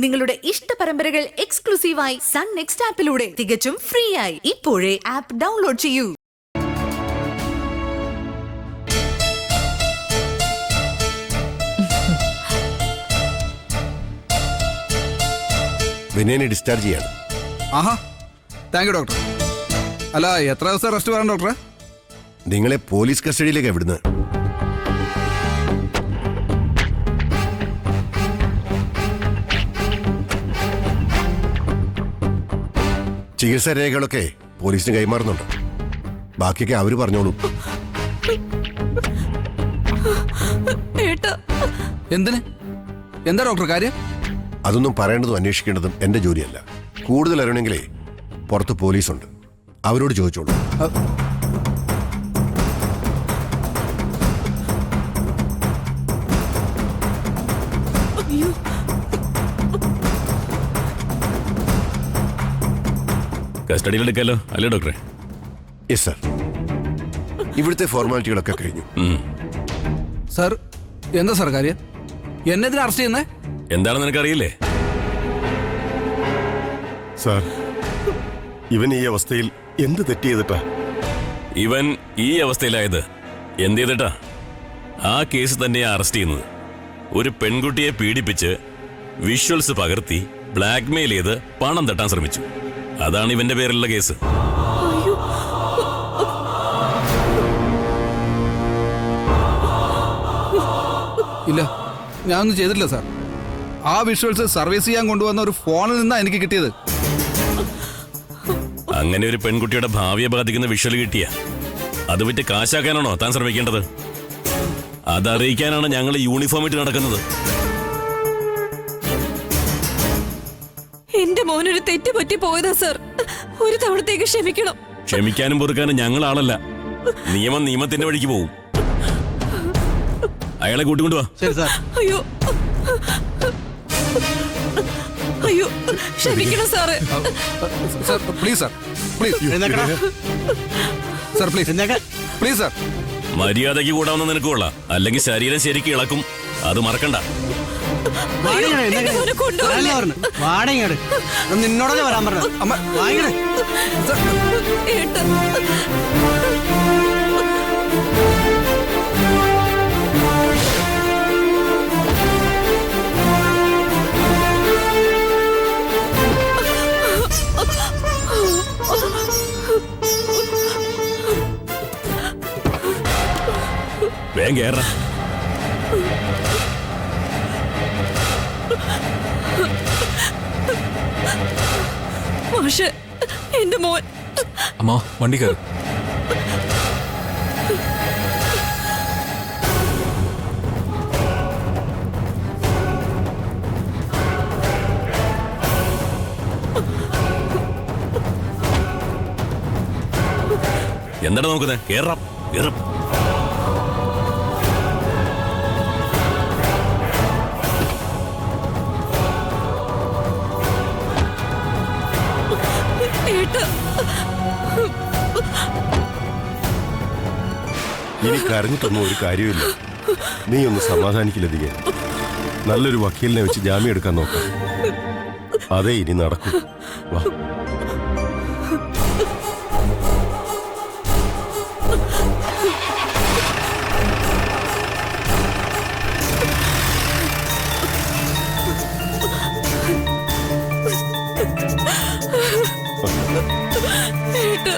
നിങ്ങളുടെ ഇഷ്ട പരമ്പരകൾ എക്സ്ക്ലൂസീവായി സൺ നെക്സ്റ്റ് ആപ്പിലൂടെ തികച്ചും ഫ്രീ ആയി ഇപ്പോഴേ ആപ്പ് ഡൗൺലോഡ് ചെയ്യൂ. വിനയനെ ഡിസ്ചാർജ് ചെയ്യാണ്. ആഹാ, താങ്ക് യു ഡോക്ടർ. അല്ല, എത്ര ദിവസം റെസ്റ്റ് വേണം ഡോക്ടറെ? നിങ്ങളെ പോലീസ് കസ്റ്റഡിയിലേക്ക് എവിടുന്ന്? ചികിത്സാ രേഖകളൊക്കെ പോലീസിന് കൈമാറുന്നുണ്ട്. ബാക്കിയൊക്കെ അവര് പറഞ്ഞോളൂ. എന്തിന്? എന്താ ഡോക്ടർ കാര്യം? അതൊന്നും പറയേണ്ടതും അന്വേഷിക്കേണ്ടതും എന്റെ ജോലിയല്ല. കൂടുതൽ അറിയണമെങ്കിലേ പുറത്ത് പോലീസുണ്ട്, അവരോട് ചോദിച്ചോളൂ. കസ്റ്റഡിയിലെടുക്കാലോ അല്ലേ ഡോക്ടറെ? യെസ് സർ, ഇവിടുത്തെ ഫോർമാലിറ്റികളൊക്കെ കഴിഞ്ഞു. സാർ, എന്താ സാർ കാര്യം? എന്നെതിനെ അറസ്റ്റ് ചെയ്യുന്നേ? എന്താണെന്ന് നിനക്കറിയില്ലേ? സാർ, ഇവൻ ഈ അവസ്ഥയിൽ എന്ത് തെറ്റ് ചെയ്തിട്ടാ? ഇവൻ ഈ അവസ്ഥയിലായത് എന്ത് ചെയ്തിട്ടാ? ആ കേസ് തന്നെയാ അറസ്റ്റ് ചെയ്യുന്നത്. ഒരു പെൺകുട്ടിയെ പീഡിപ്പിച്ച് വിഷ്വൽസ് പകർത്തി ബ്ലാക്ക്മെയിൽ ചെയ്ത് പണം തട്ടാൻ ശ്രമിച്ചു. അതാണ് ഇവന്റെ പേരിലുള്ള കേസ്. ഇല്ല, ഞാനൊന്നും ചെയ്തിട്ടില്ല സാർ. ആ വിഷ്വൽസ് സർവീസ് ചെയ്യാൻ കൊണ്ടുവന്ന ഒരു ഫോണിൽ നിന്നാ എനിക്ക് കിട്ടിയത്. അങ്ങനെ ഒരു പെൺകുട്ടിയുടെ ഭാവിയെ ബാധിക്കുന്ന വിഷ്വൽ കിട്ടിയ അത് വിറ്റ് കാശാക്കാനാണോ താൻ ശ്രമിക്കേണ്ടത്? അതറിയിക്കാനാണ് ഞങ്ങൾ യൂണിഫോം ഇട്ട് നടക്കുന്നത്. എന്റെ മോനൊരു തെറ്റ് പറ്റി പോയതാ സർ. ഒരു തവണത്തേക്ക് ക്ഷമിക്കണം. ക്ഷമിക്കാനും പൊറുക്കാനും ഞങ്ങൾ ആളല്ല. നിയമം നിയമത്തിന്റെ വഴിക്ക് പോവും. അയാളെ കൂട്ടിക്കൊണ്ടുവാ. അയ്യോ അയ്യോ, ക്ഷമിക്കണം sir. Sir please, sir please, sir please, please sir. മര്യാദയ്ക്ക് കൂടാവുന്ന നിനക്ക് കൊള്ളാം, അല്ലെങ്കിൽ ശരീരം ശരിക്കും ഇളക്കും. അത് മറക്കണ്ട. നിന്നോടല്ലേ വരാൻ പറഞ്ഞത്? അമ്മ വാങ്ങിക്കണേ. വേഗം കേറ. മാഷെ, എന്റെ മോൻ. അമ്മ വണ്ടി കയറി. എന്താണ് നോക്കുന്നത്? കേറാം, കേറാം. ഇനി കരഞ്ഞിട്ടൊന്നും ഒരു കാര്യമില്ല. നീ ഒന്ന് സമാധാനിക്കില്ലധികം. നല്ലൊരു വക്കീലിനെ വെച്ച് ജാമ്യം എടുക്കാൻ നോക്കാം. അതേ ഇനി നടക്കൂ. വാ. ഏട്ടാ